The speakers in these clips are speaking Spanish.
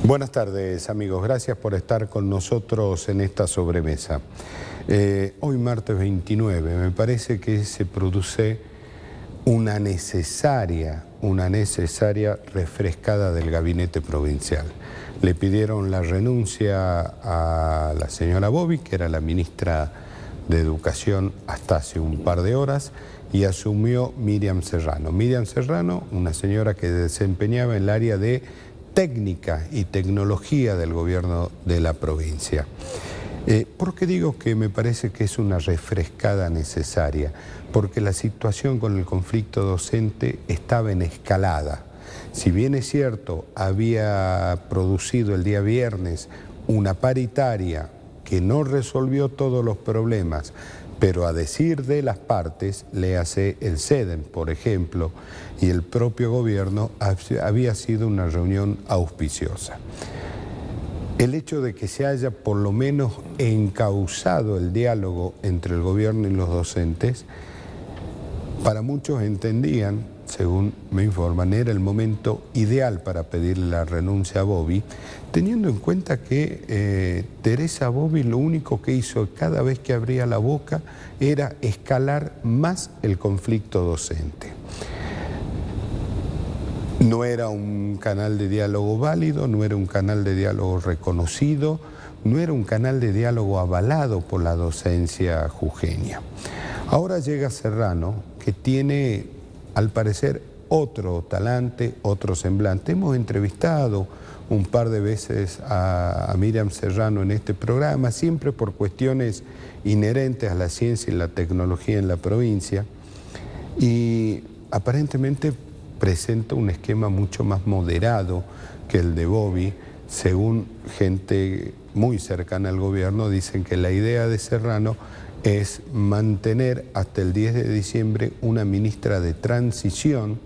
Buenas tardes, amigos. Gracias por estar con nosotros en esta sobremesa. Hoy, martes 29, me parece que se produce una necesaria refrescada del gabinete provincial. Le pidieron la renuncia a la señora Bobby, que era la ministra de Educación hasta hace un par de horas, y asumió Miriam Serrano. Miriam Serrano, una señora que desempeñaba en el área de técnica y tecnología del gobierno de la provincia. ¿Por qué digo que me parece que es una refrescada necesaria? Porque la situación con el conflicto docente estaba en escalada. Si bien es cierto, había producido el día viernes una paritaria que no resolvió todos los problemas, pero a decir de las partes, léase el CEDEN, por ejemplo, y el propio gobierno, había sido una reunión auspiciosa. El hecho de que se haya por lo menos encauzado el diálogo entre el gobierno y los docentes, para muchos entendían, según me informan, era el momento ideal para pedirle la renuncia a Bobby, teniendo en cuenta que Teresa Bobby lo único que hizo cada vez que abría la boca era escalar más el conflicto docente. No era un canal de diálogo válido, no era un canal de diálogo reconocido, no era un canal de diálogo avalado por la docencia jujeña. Ahora llega Serrano, que tiene, al parecer, otro talante, otro semblante. Hemos entrevistado un par de veces a Miriam Serrano en este programa, siempre por cuestiones inherentes a la ciencia y la tecnología en la provincia, y aparentemente presenta un esquema mucho más moderado que el de Bobby. Según gente muy cercana al gobierno, dicen que la idea de Serrano es mantener hasta el 10 de diciembre una ministra de transición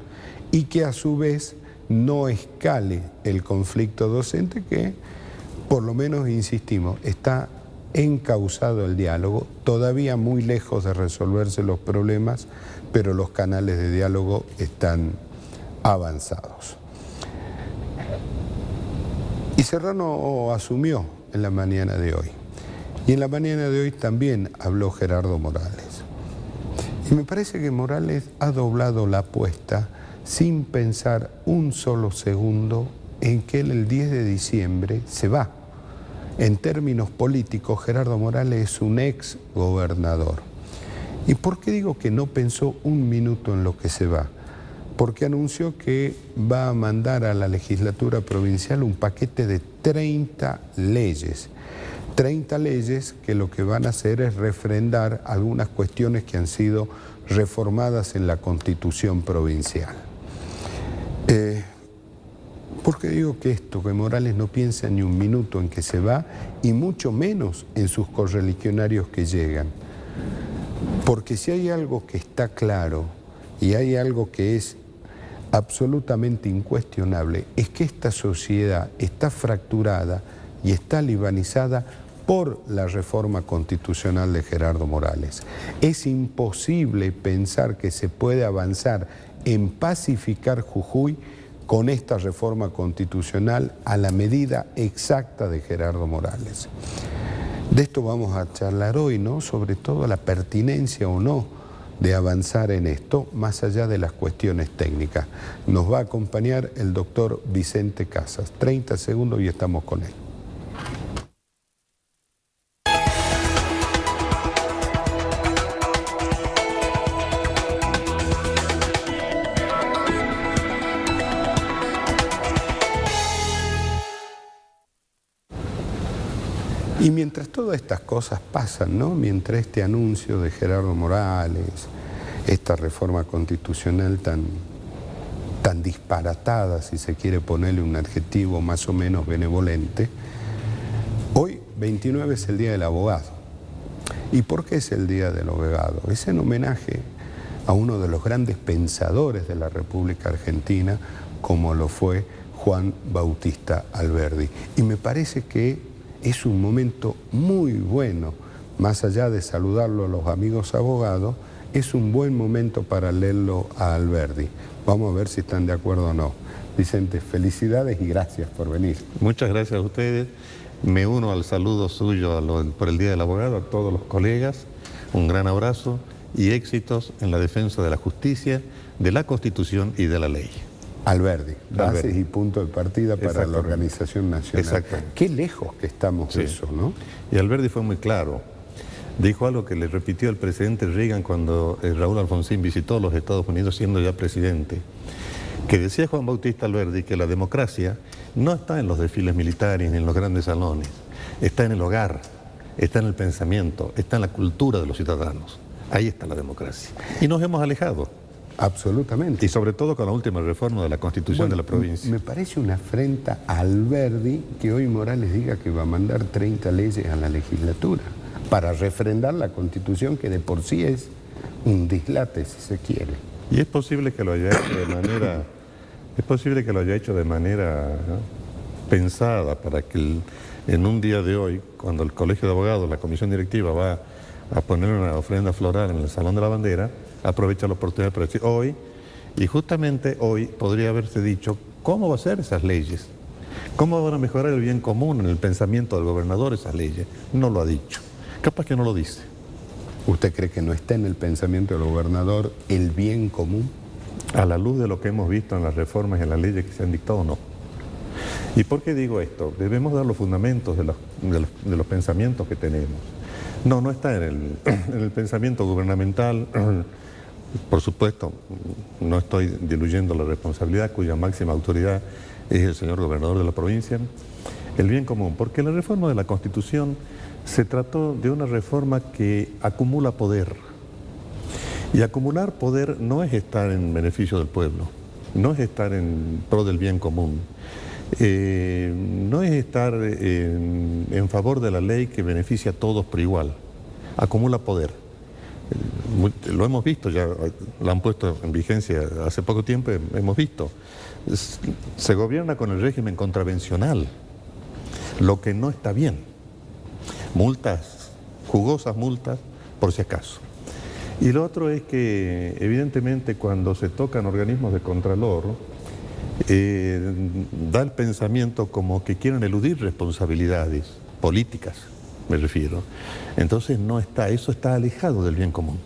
y que a su vez no escale el conflicto docente, que por lo menos, insistimos, está encauzado el diálogo, todavía muy lejos de resolverse los problemas, pero los canales de diálogo están avanzados. Y Serrano asumió en la mañana de hoy. Y en la mañana de hoy también habló Gerardo Morales. Y me parece que Morales ha doblado la apuesta sin pensar un solo segundo en que él el 10 de diciembre se va. En términos políticos, Gerardo Morales es un ex gobernador. ¿Y por qué digo que no pensó un minuto en lo que se va? Porque anunció que va a mandar a la legislatura provincial un paquete de 30 leyes. 30 leyes que lo que van a hacer es refrendar algunas cuestiones que han sido reformadas en la Constitución provincial. ¿Por qué digo que Morales no piensa ni un minuto en que se va y mucho menos en sus correligionarios que llegan? Porque si hay algo que está claro y hay algo que es absolutamente incuestionable, es que esta sociedad está fracturada y está libanizada por la reforma constitucional de Gerardo Morales. Es imposible pensar que se puede avanzar en pacificar Jujuy con esta reforma constitucional a la medida exacta de Gerardo Morales. De esto vamos a charlar hoy, ¿no? Sobre todo la pertinencia o no de avanzar en esto, más allá de las cuestiones técnicas. Nos va a acompañar el doctor Vicente Casas. 30 segundos y estamos con él. Y mientras todas estas cosas pasan, ¿no? Mientras este anuncio de Gerardo Morales, esta reforma constitucional tan disparatada, si se quiere ponerle un adjetivo más o menos benevolente, hoy 29 es el Día del Abogado. ¿Y por qué es el Día del Abogado? Es en homenaje a uno de los grandes pensadores de la República Argentina, como lo fue Juan Bautista Alberdi. Y me parece que es un momento muy bueno, más allá de saludarlo a los amigos abogados, es un buen momento para leerlo a Alberdi. Vamos a ver si están de acuerdo o no. Vicente, felicidades y gracias por venir. Muchas gracias a ustedes. Me uno al saludo suyo por el Día del Abogado, a todos los colegas. Un gran abrazo y éxitos en la defensa de la justicia, de la Constitución y de la ley. Alberdi, bases y punto de partida para la organización nacional. Exactamente. Qué lejos que estamos de eso, ¿no? Y Alberdi fue muy claro. Dijo algo que le repitió el presidente Reagan cuando Raúl Alfonsín visitó los Estados Unidos siendo ya presidente, que decía Juan Bautista Alberdi que la democracia no está en los desfiles militares ni en los grandes salones, está en el hogar, está en el pensamiento, está en la cultura de los ciudadanos. Ahí está la democracia. Y nos hemos alejado. Absolutamente. Y sobre todo con la última reforma de la Constitución de la provincia. Me parece una afrenta a Alberdi que hoy Morales diga que va a mandar 30 leyes a la legislatura para refrendar la Constitución, que de por sí es un dislate, si se quiere. Y es posible que lo haya hecho de manera, ¿no?, pensada para que en un día de hoy, cuando el Colegio de Abogados, la comisión directiva, va a poner una ofrenda floral en el Salón de la Bandera, aprovecha la oportunidad para decir hoy, y justamente hoy podría haberse dicho cómo va a ser esas leyes, cómo van a mejorar el bien común en el pensamiento del gobernador esas leyes. No lo ha dicho, capaz que no lo dice. ¿Usted cree que no está en el pensamiento del gobernador el bien común? A la luz de lo que hemos visto en las reformas y en las leyes que se han dictado, no. ¿Y por qué digo esto? Debemos dar los fundamentos de los pensamientos que tenemos. No está en el pensamiento gubernamental. Por supuesto, no estoy diluyendo la responsabilidad cuya máxima autoridad es el señor gobernador de la provincia. El bien común, porque la reforma de la Constitución se trató de una reforma que acumula poder. Y acumular poder no es estar en beneficio del pueblo, no es estar en pro del bien común, no es estar en favor de la ley que beneficia a todos por igual. Acumula poder. Lo hemos visto, ya lo han puesto en vigencia hace poco tiempo, hemos visto. Se gobierna con el régimen contravencional, lo que no está bien. Multas, jugosas multas, por si acaso. Y lo otro es que, evidentemente, cuando se tocan organismos de contralor, da el pensamiento como que quieren eludir responsabilidades políticas, me refiero. Entonces eso está alejado del bien común.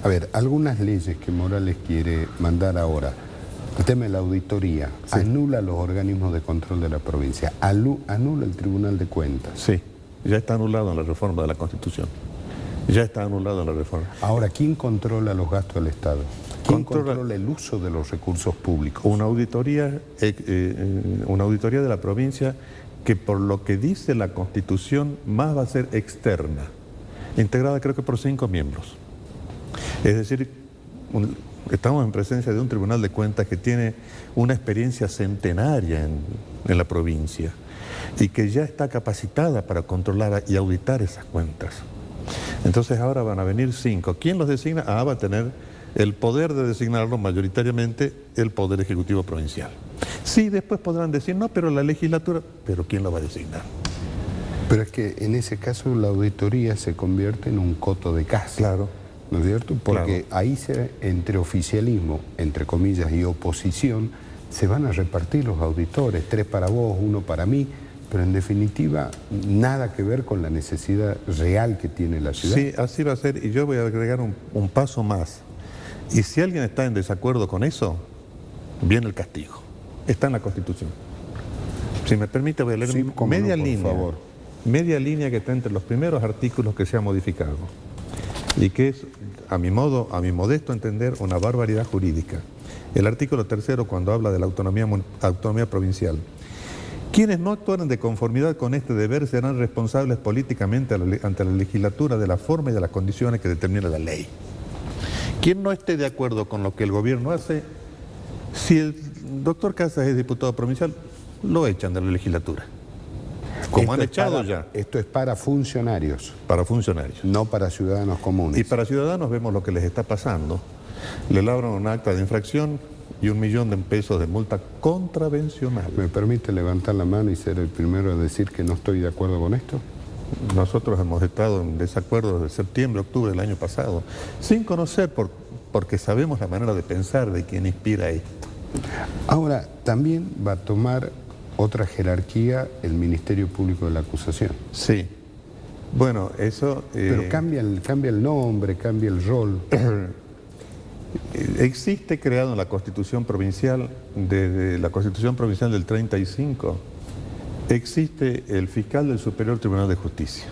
A ver, algunas leyes que Morales quiere mandar ahora, el tema de la auditoría, sí, anula los organismos de control de la provincia, anula el Tribunal de Cuentas. Sí, ya está anulado en la reforma de la Constitución. Ya está anulado en la reforma. Ahora, ¿quién controla los gastos del Estado? ¿Quién controla el uso de los recursos públicos? Una auditoría de la provincia que, por lo que dice la Constitución, más va a ser externa, integrada creo que por 5 miembros. Es decir, estamos en presencia de un Tribunal de Cuentas que tiene una experiencia centenaria en la provincia y que ya está capacitada para controlar y auditar esas cuentas. Entonces ahora van a venir 5. ¿Quién los designa? Va a tener el poder de designarlos mayoritariamente el Poder Ejecutivo Provincial. Sí, después podrán decir, no, pero la legislatura, pero ¿quién lo va a designar? Pero es que en ese caso la auditoría se convierte en un coto de caza. Claro. ¿No es cierto? Porque ahí entre oficialismo, entre comillas, y oposición, se van a repartir los auditores, 3 para vos, 1 para mí, pero en definitiva nada que ver con la necesidad real que tiene la ciudad. Sí, así va a ser, y yo voy a agregar un paso más. Y si alguien está en desacuerdo con eso, viene el castigo. Está en la Constitución. Si me permite, voy a leer media línea. Por favor. Media línea que está entre los primeros artículos que se ha modificado. Y que es, a mi modesto entender, una barbaridad jurídica. El artículo 3, cuando habla de la autonomía provincial. Quienes no actuaren de conformidad con este deber serán responsables políticamente ante la legislatura de la forma y de las condiciones que determina la ley. Quien no esté de acuerdo con lo que el gobierno hace, si el doctor Casas es diputado provincial, lo echan de la legislatura. Como han echado ya. Esto es para funcionarios. Para funcionarios. No para ciudadanos comunes. Y para ciudadanos vemos lo que les está pasando. Le labran un acta de infracción y 1 millón de pesos de multa contravencional. ¿Me permite levantar la mano y ser el primero a decir que no estoy de acuerdo con esto? Nosotros hemos estado en desacuerdo desde septiembre, octubre del año pasado, sin conocer, porque sabemos la manera de pensar de quien inspira esto. Ahora, también va a tomar otra jerarquía el Ministerio Público de la Acusación. Sí. Bueno, eso... Pero cambia el nombre, cambia el rol. Existe creado en la Constitución Provincial, desde la Constitución Provincial del 35, existe el fiscal del Superior Tribunal de Justicia.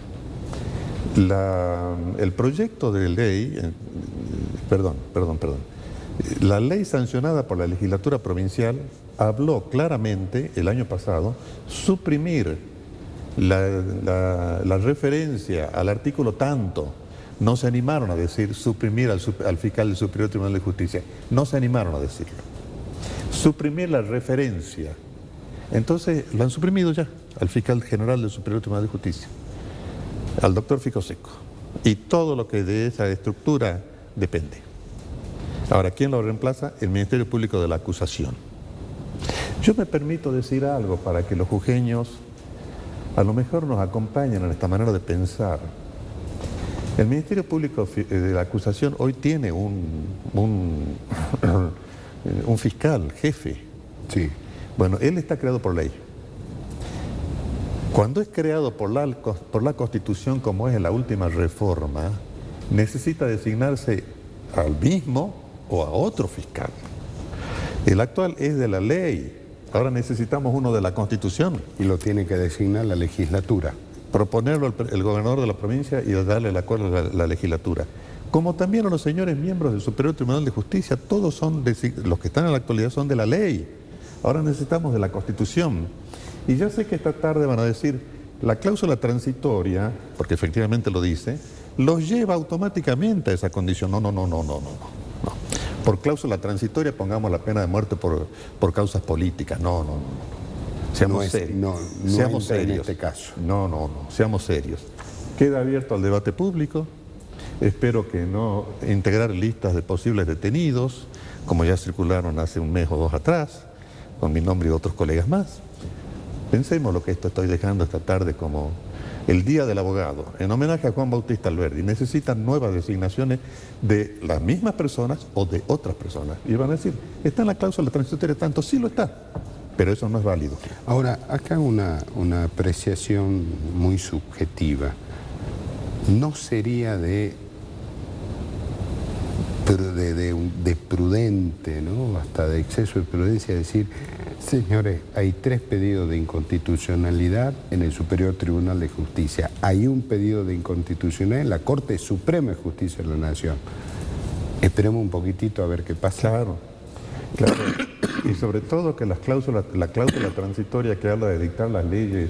El proyecto de ley, la ley sancionada por la legislatura provincial habló claramente el año pasado suprimir la referencia al artículo tanto. No se animaron a decir suprimir al fiscal del Superior Tribunal de Justicia. No se animaron a decirlo. Suprimir la referencia. Entonces lo han suprimido ya al fiscal general del Superior Tribunal de Justicia, al doctor Ficoseco. Y todo lo que de esa estructura depende. Ahora, ¿quién lo reemplaza? El Ministerio Público de la Acusación. Yo me permito decir algo para que los jujeños a lo mejor nos acompañen en esta manera de pensar. El Ministerio Público de la Acusación hoy tiene un fiscal, jefe. Sí. Bueno, él está creado por ley. Cuando es creado por la Constitución, como es en la última reforma, necesita designarse al mismo o a otro fiscal. El actual es de la ley. Ahora necesitamos uno de la Constitución. Y lo tiene que designar la legislatura. Proponerlo el gobernador de la provincia y darle el acuerdo a la legislatura. Como también a los señores miembros del Superior Tribunal de Justicia, todos son los que están en la actualidad son de la ley. Ahora necesitamos de la Constitución. Y ya sé que esta tarde van a decir, la cláusula transitoria, porque efectivamente lo dice, los lleva automáticamente a esa condición. No. Por cláusula transitoria pongamos la pena de muerte por causas políticas. No. Seamos serios. Seamos serios. En este caso. No. Seamos serios. Queda abierto al debate público. Espero que no integrar listas de posibles detenidos, como ya circularon hace un mes o dos atrás, con mi nombre y otros colegas más. Pensemos lo que estoy dejando esta tarde como el Día del Abogado, en homenaje a Juan Bautista Alberdi. Necesitan nuevas designaciones de las mismas personas o de otras personas. Y van a decir, ¿está en la cláusula transitoria tanto? Sí lo está. Pero eso no es válido. Ahora, acá una apreciación muy subjetiva. ¿No sería de prudente, ¿no? Hasta de exceso de prudencia decir, señores, hay 3 pedidos de inconstitucionalidad en el Superior Tribunal de Justicia, hay un pedido de inconstitucionalidad en la Corte Suprema de Justicia de la Nación? Esperemos un poquitito a ver qué pasa. Claro. Y sobre todo que la cláusula transitoria que habla de dictar las leyes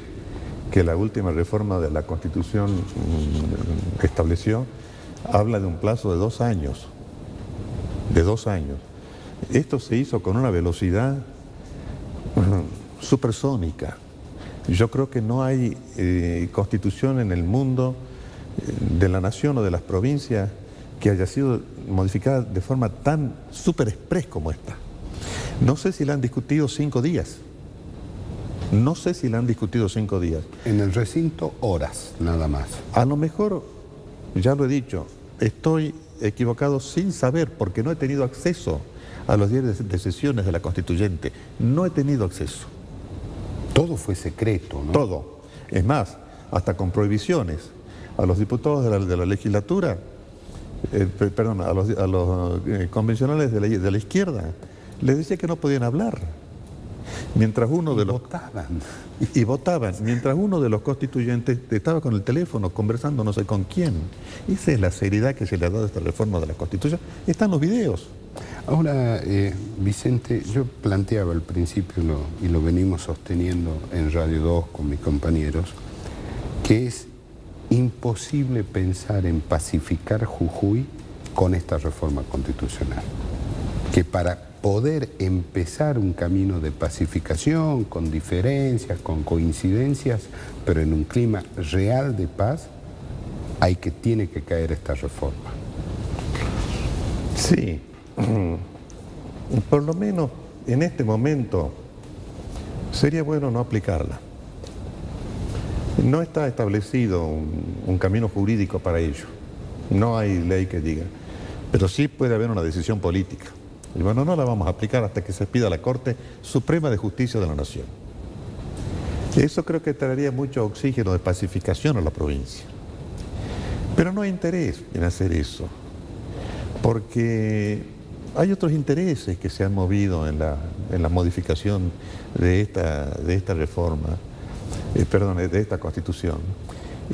que la última reforma de la Constitución estableció, habla de un plazo de 2 años. De 2 años. Esto se hizo con una velocidad supersónica. Yo creo que no hay constitución en el mundo de la nación o de las provincias que haya sido modificada de forma tan super express como esta. No sé si la han discutido 5 días. No sé si la han discutido 5 días. En el recinto, horas, nada más. A lo mejor, ya lo he dicho, estoy equivocado sin saber, porque no he tenido acceso a los diarios de sesiones de la Constituyente. No he tenido acceso. Todo fue secreto, ¿no? Todo. Es más, hasta con prohibiciones. A los diputados de la legislatura, a los convencionales de la izquierda, les decía que no podían hablar. Mientras uno de los... votaban. Mientras uno de los constituyentes estaba con el teléfono conversando no sé con quién. Esa es la seriedad que se le ha dado a esta reforma de la Constitución. Están los videos. Ahora, Vicente, yo planteaba al principio, y lo venimos sosteniendo en Radio 2 con mis compañeros, que es imposible pensar en pacificar Jujuy con esta reforma constitucional. Que para poder empezar un camino de pacificación, con diferencias, con coincidencias, pero en un clima real de paz, tiene que caer esta reforma. Sí, por lo menos en este momento sería bueno no aplicarla. No está establecido un camino jurídico para ello. No hay ley que diga. Pero sí puede haber una decisión política. Y bueno, no la vamos a aplicar hasta que se pida a la Corte Suprema de Justicia de la Nación. Eso creo que traería mucho oxígeno de pacificación a la provincia. Pero no hay interés en hacer eso, porque hay otros intereses que se han movido en la modificación de esta reforma, de esta Constitución.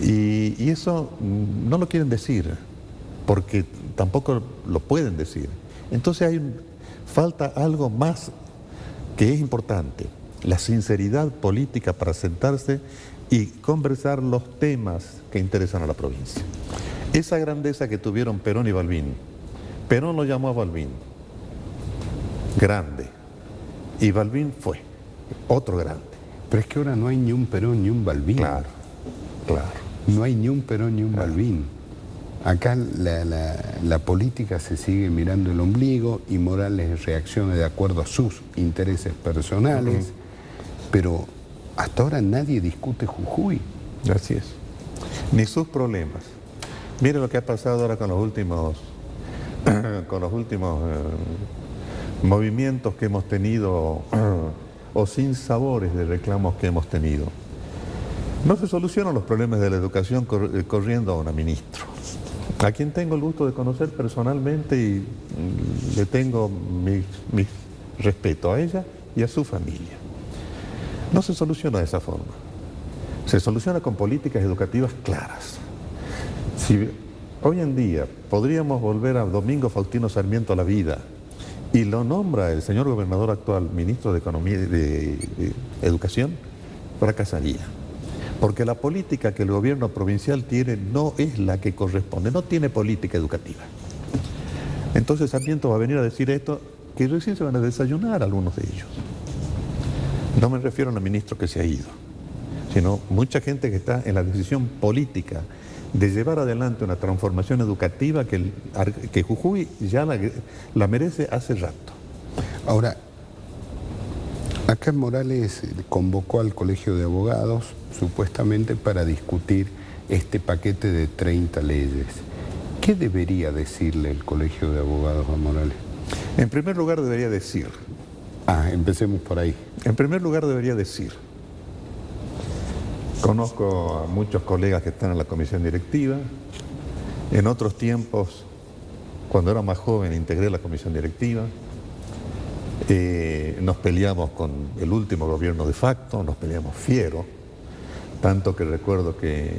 Y eso no lo quieren decir, porque tampoco lo pueden decir. Entonces falta algo más que es importante, la sinceridad política para sentarse y conversar los temas que interesan a la provincia. Esa grandeza que tuvieron Perón y Balbín, Perón lo llamó a Balbín grande, y Balbín fue otro grande. Pero es que ahora no hay ni un Perón ni un Balbín. Claro, claro. No hay ni un Perón ni un Balbín. Acá la política se sigue mirando el ombligo y Morales reacciona de acuerdo a sus intereses personales, pero hasta ahora nadie discute Jujuy. Así es. Ni sus problemas. Mire lo que ha pasado ahora con los últimos movimientos que hemos tenido o sinsabores de reclamos que hemos tenido. No se solucionan los problemas de la educación corriendo a una ministra, a quien tengo el gusto de conocer personalmente y le tengo mi respeto a ella y a su familia. No se soluciona de esa forma. Se soluciona con políticas educativas claras. Si hoy en día podríamos volver a Domingo Faustino Sarmiento a la vida y lo nombra el señor gobernador actual, ministro de Economía y de Educación, fracasaría. Porque la política que el gobierno provincial tiene no es la que corresponde, no tiene política educativa. Entonces Sarmiento va a venir a decir esto, que recién se van a desayunar algunos de ellos. No me refiero a un ministro que se ha ido, sino mucha gente que está en la decisión política de llevar adelante una transformación educativa que Jujuy ya la merece hace rato. Ahora, acá Morales convocó al Colegio de Abogados supuestamente para discutir este paquete de 30 leyes. ¿Qué debería decirle el Colegio de Abogados a Morales? En primer lugar debería decir... empecemos por ahí. En primer lugar debería decir... Conozco a muchos colegas que están en la comisión directiva. En otros tiempos, cuando era más joven, integré la comisión directiva. Nos peleamos con el último gobierno de facto, nos peleamos fiero. Tanto que recuerdo que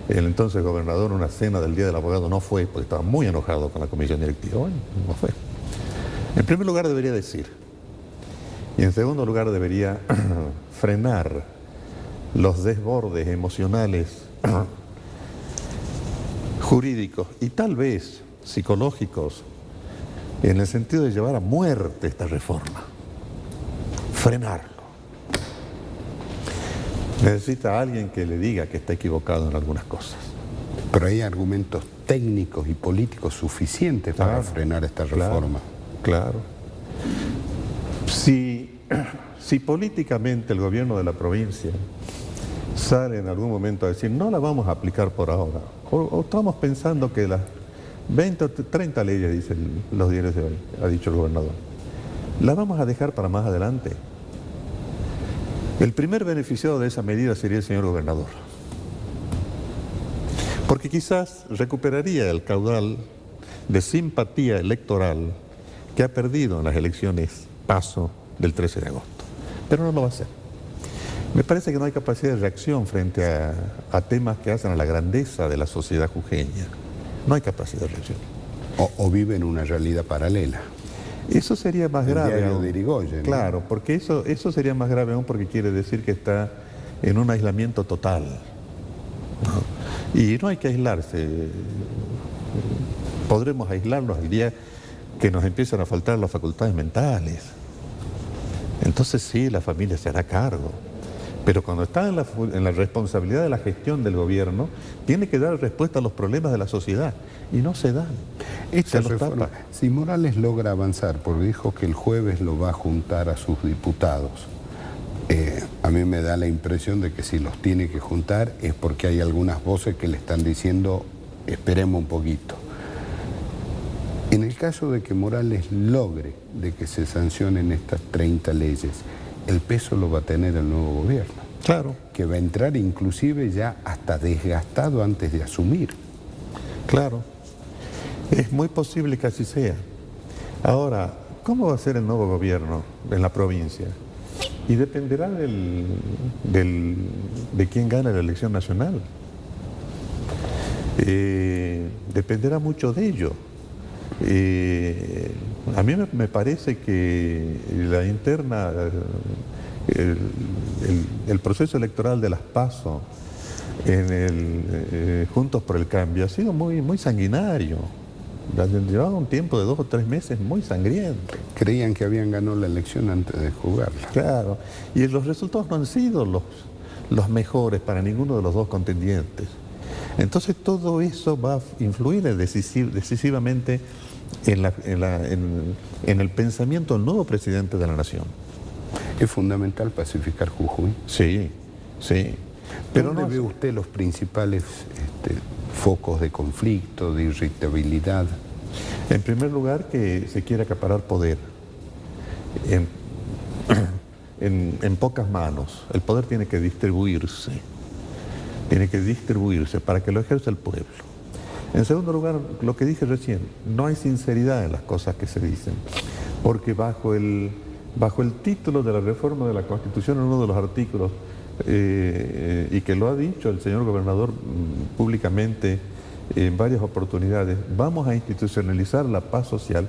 el entonces gobernador, una cena del Día del Abogado, no fue porque estaba muy enojado con la comisión directiva. Bueno, no fue. En primer lugar debería decir. Y en segundo lugar debería frenar los desbordes emocionales, jurídicos y tal vez psicológicos en el sentido de llevar a muerte esta reforma. Frenarlo. Necesita a alguien que le diga que está equivocado en algunas cosas. Pero hay argumentos técnicos y políticos suficientes para frenar esta reforma. Claro. Si políticamente el gobierno de la provincia sale en algún momento a decir no la vamos a aplicar por ahora, o estamos pensando que las 20 o 30 leyes, dicen los diarios de hoy, ha dicho el gobernador, las vamos a dejar para más adelante. El primer beneficiado de esa medida sería el señor gobernador, porque quizás recuperaría el caudal de simpatía electoral que ha perdido en las elecciones PASO del 13 de agosto, pero no lo va a hacer. Me parece que no hay capacidad de reacción frente a temas que hacen a la grandeza de la sociedad jujeña. No hay capacidad de reacción. O vive en una realidad paralela. Eso sería más grave. El diario de Irigoyen, ¿no? Claro, porque eso sería más grave aún porque quiere decir que está en un aislamiento total, ¿no? Y no hay que aislarse. Podremos aislarnos el día que nos empiezan a faltar las facultades mentales. Entonces sí, la familia se hará cargo. Pero cuando está en la responsabilidad de la gestión del gobierno, tiene que dar respuesta a los problemas de la sociedad. Y no se dan. Esta reforma, si Morales logra avanzar, porque dijo que el jueves lo va a juntar a sus diputados, a mí me da la impresión de que si los tiene que juntar es porque hay algunas voces que le están diciendo esperemos un poquito. En el caso caso de que Morales logre de que se sancionen estas 30 leyes, el peso lo va a tener el nuevo gobierno. Claro. Que va a entrar inclusive ya hasta desgastado antes de asumir. Claro. Es muy posible que así sea. Ahora, ¿cómo va a ser el nuevo gobierno en la provincia? Y dependerá de quién gane la elección nacional. Dependerá mucho de ello. A mí me parece que la interna, el proceso electoral de las PASO en Juntos por el Cambio ha sido muy sanguinario. Llevaba un tiempo de 2 o 3 meses muy sangriento. Creían que habían ganado la elección antes de jugarla. Claro, y los resultados no han sido los mejores para ninguno de los dos contendientes. Entonces todo eso va a influir decisivamente en el pensamiento del nuevo presidente de la nación. ¿Es fundamental pacificar Jujuy? Sí, sí. Pero ¿dónde ve usted los principales focos de conflicto, de irritabilidad? En primer lugar, que se quiere acaparar poder en pocas manos. El poder tiene que distribuirse. Tiene que distribuirse para que lo ejerza el pueblo. En segundo lugar, lo que dije recién, no hay sinceridad en las cosas que se dicen, porque bajo el título de la reforma de la Constitución, en uno de los artículos, y que lo ha dicho el señor gobernador públicamente en varias oportunidades, vamos a institucionalizar la paz social,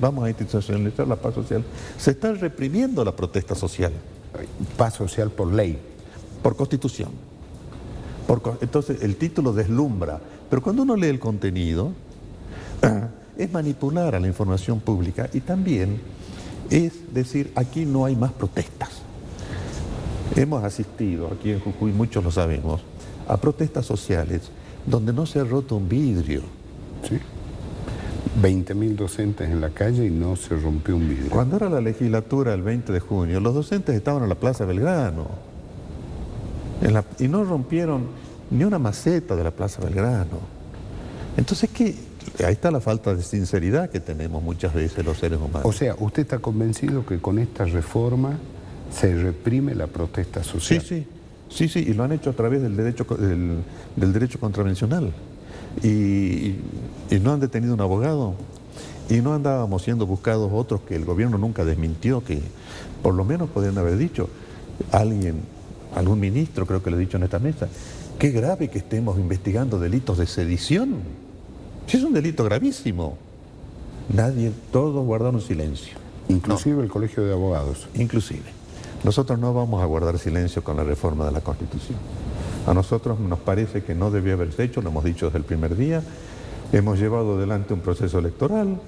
vamos a institucionalizar la paz social, se está reprimiendo la protesta social. Paz social por ley. Por Constitución. Entonces el título deslumbra, pero cuando uno lee el contenido, es manipular a la información pública y también es decir, aquí no hay más protestas. Hemos asistido, aquí en Jujuy, muchos lo sabemos, a protestas sociales donde no se ha roto un vidrio. Sí. 20.000 docentes en la calle y no se rompió un vidrio. Cuando era la legislatura el 20 de junio, los docentes estaban en la Plaza Belgrano y no rompieron ni una maceta de la Plaza Belgrano. Entonces, ahí está la falta de sinceridad que tenemos muchas veces los seres humanos. O sea, ¿usted está convencido que con esta reforma se reprime la protesta social? Sí, y lo han hecho a través del derecho contravencional. Y no han detenido un abogado, y no andábamos siendo buscados otros que el gobierno nunca desmintió, que por lo menos podrían haber dicho algún ministro, creo que lo he dicho en esta mesa, qué grave que estemos investigando delitos de sedición. Si es un delito gravísimo. Todos guardaron silencio. Inclusive el Colegio de Abogados. Inclusive. Nosotros no vamos a guardar silencio con la reforma de la Constitución. A nosotros nos parece que no debió haberse hecho, lo hemos dicho desde el primer día. Hemos llevado adelante un proceso electoral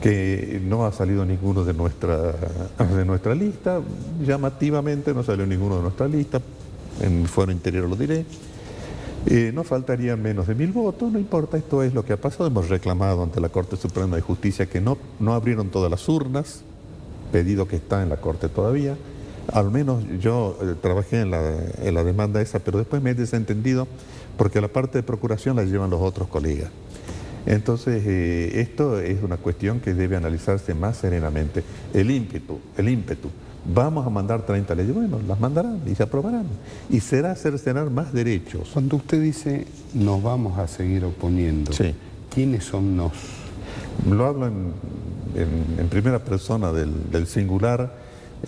que no ha salido ninguno de nuestra lista. Llamativamente no salió ninguno de nuestra lista. En mi fuero interior lo diré. No faltarían menos de 1000 votos, no importa, esto es lo que ha pasado. Hemos reclamado ante la Corte Suprema de Justicia que no abrieron todas las urnas, pedido que está en la Corte todavía. Al menos yo trabajé en la demanda esa, pero después me he desentendido porque la parte de procuración la llevan los otros colegas. Entonces, esto es una cuestión que debe analizarse más serenamente. El ímpetu. Vamos a mandar 30 leyes, bueno, las mandarán y se aprobarán. Y será cercenar más derechos. Cuando usted dice nos vamos a seguir oponiendo, sí. ¿Quiénes son nos? Lo hablo en primera persona del singular,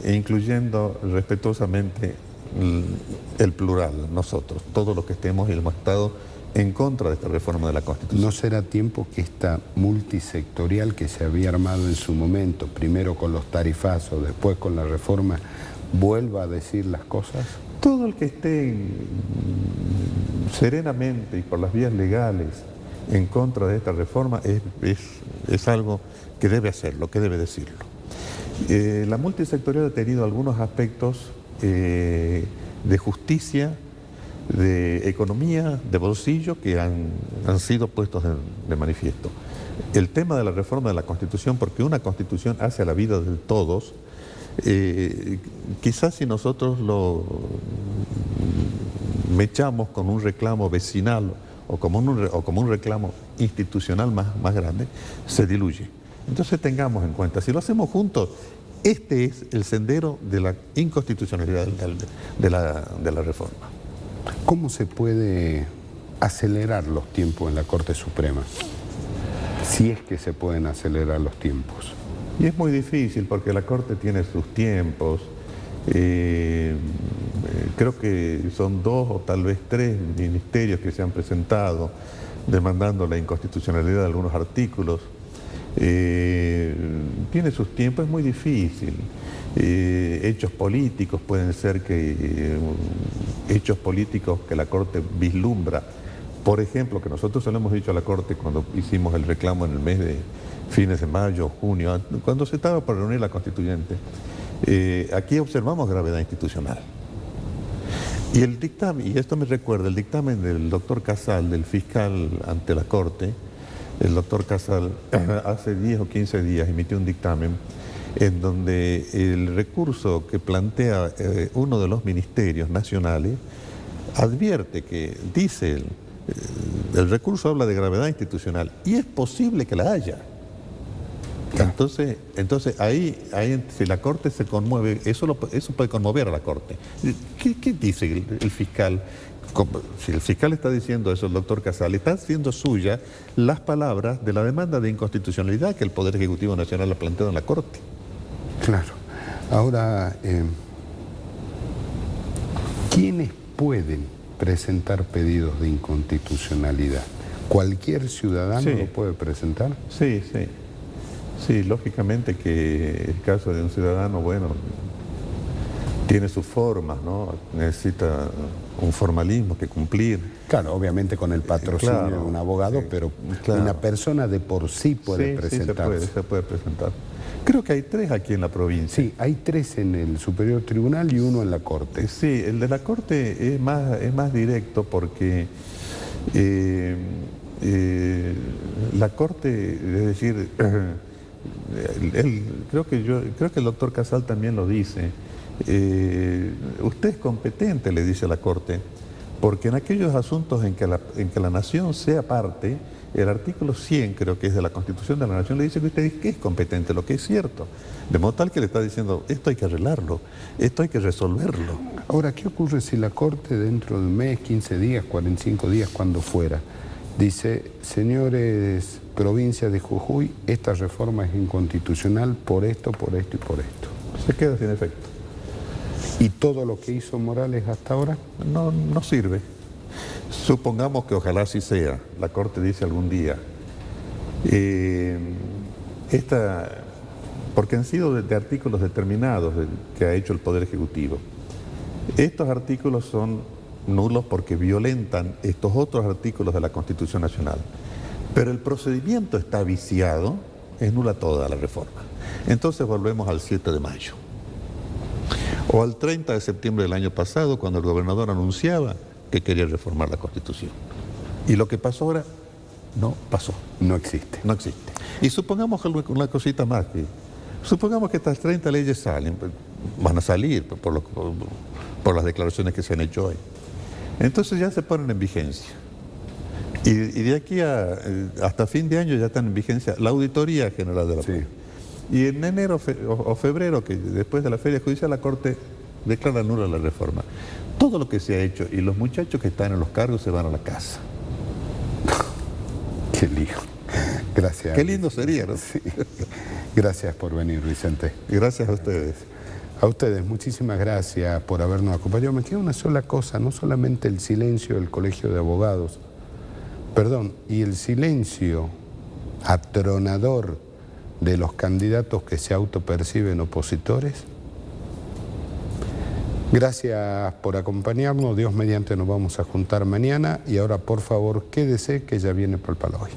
incluyendo respetuosamente el plural, nosotros, todos los que estemos y hemos estado en contra de esta reforma de la Constitución. ¿No será tiempo que esta multisectorial que se había armado en su momento, primero con los tarifazos, después con la reforma, vuelva a decir las cosas? Todo el que esté serenamente y por las vías legales en contra de esta reforma es algo que debe hacerlo, que debe decirlo. La multisectorial ha tenido algunos aspectos de justicia, de economía, de bolsillo, que han sido puestos de manifiesto. El tema de la reforma de la Constitución, porque una Constitución hace a la vida de todos, quizás si nosotros lo mechamos con un reclamo vecinal o como un reclamo institucional más grande, se diluye. Entonces tengamos en cuenta, si lo hacemos juntos, este es el sendero de la inconstitucionalidad de la reforma. ¿Cómo se puede acelerar los tiempos en la Corte Suprema? Si es que se pueden acelerar los tiempos. Y es muy difícil porque la Corte tiene sus tiempos. Creo que son 2 o tal vez 3 ministerios que se han presentado demandando la inconstitucionalidad de algunos artículos. Tiene sus tiempos, es muy difícil. Hechos políticos pueden ser hechos políticos que la Corte vislumbra. Por ejemplo, que nosotros se lo hemos dicho a la Corte cuando hicimos el reclamo en el mes de fines de mayo, junio, cuando se estaba por reunir la Constituyente. Aquí observamos gravedad institucional. Y el dictamen, y esto me recuerda, el dictamen del doctor Casal, del fiscal ante la Corte, el doctor Casal hace 10 o 15 días emitió un dictamen en donde el recurso que plantea uno de los ministerios nacionales advierte que, dice, el recurso habla de gravedad institucional y es posible que la haya. Entonces ahí si la Corte se conmueve, eso puede conmover a la Corte. ¿Qué dice el fiscal? Si el fiscal está diciendo eso, el doctor Casal, está haciendo suya las palabras de la demanda de inconstitucionalidad que el Poder Ejecutivo Nacional ha planteado en la Corte. Claro. Ahora, ¿quiénes pueden presentar pedidos de inconstitucionalidad? ¿Cualquier ciudadano lo puede presentar? Sí, sí. Sí, lógicamente que el caso de un ciudadano, bueno, tiene sus formas, ¿no? Necesita un formalismo que cumplir. Claro, obviamente con el patrocinio de un abogado, pero una persona de por sí puede presentarse. Sí, se puede presentar. Creo que hay 3 aquí en la provincia. Sí, hay 3 en el Superior Tribunal y 1 en la Corte. Sí, el de la Corte es más directo porque la Corte, es decir, creo que el doctor Casal también lo dice. Usted es competente, le dice a la Corte, porque en aquellos asuntos en que la nación sea parte, el artículo 100, creo que es de la Constitución de la Nación, le dice que usted es competente, lo que es cierto. De modo tal que le está diciendo, esto hay que arreglarlo, esto hay que resolverlo. Ahora, ¿qué ocurre si la Corte dentro de un mes, 15 días, 45 días, cuando fuera, dice, señores, provincia de Jujuy, esta reforma es inconstitucional por esto, por esto y por esto? Se queda sin efecto. ¿Y todo lo que hizo Morales hasta ahora? No sirve. Supongamos que ojalá así sea, la Corte dice algún día. Porque han sido de artículos determinados que ha hecho el Poder Ejecutivo. Estos artículos son nulos porque violentan estos otros artículos de la Constitución Nacional. Pero el procedimiento está viciado, es nula toda la reforma. Entonces volvemos al 7 de mayo. O al 30 de septiembre del año pasado, cuando el gobernador anunciaba que quería reformar la Constitución. Y lo que pasó ahora, no pasó. No existe. No existe. Y supongamos una cosita más, supongamos que estas 30 leyes salen, van a salir por las declaraciones que se han hecho hoy. Entonces ya se ponen en vigencia. Y de aquí hasta fin de año ya están en vigencia la Auditoría General de la Corte. Y en enero o febrero, que después de la feria judicial, la Corte declara nula la reforma. Todo lo que se ha hecho y los muchachos que están en los cargos se van a la casa. Qué lío. Gracias. Qué lindo sería, ¿no? Sí. Gracias por venir, Vicente. Gracias a ustedes. A ustedes, muchísimas gracias por habernos acompañado. Me queda una sola cosa, no solamente el silencio del Colegio de Abogados, y el silencio atronador de los candidatos que se autoperciben opositores. Gracias por acompañarnos, Dios mediante nos vamos a juntar mañana y ahora por favor quédese que ya viene Palpaloy.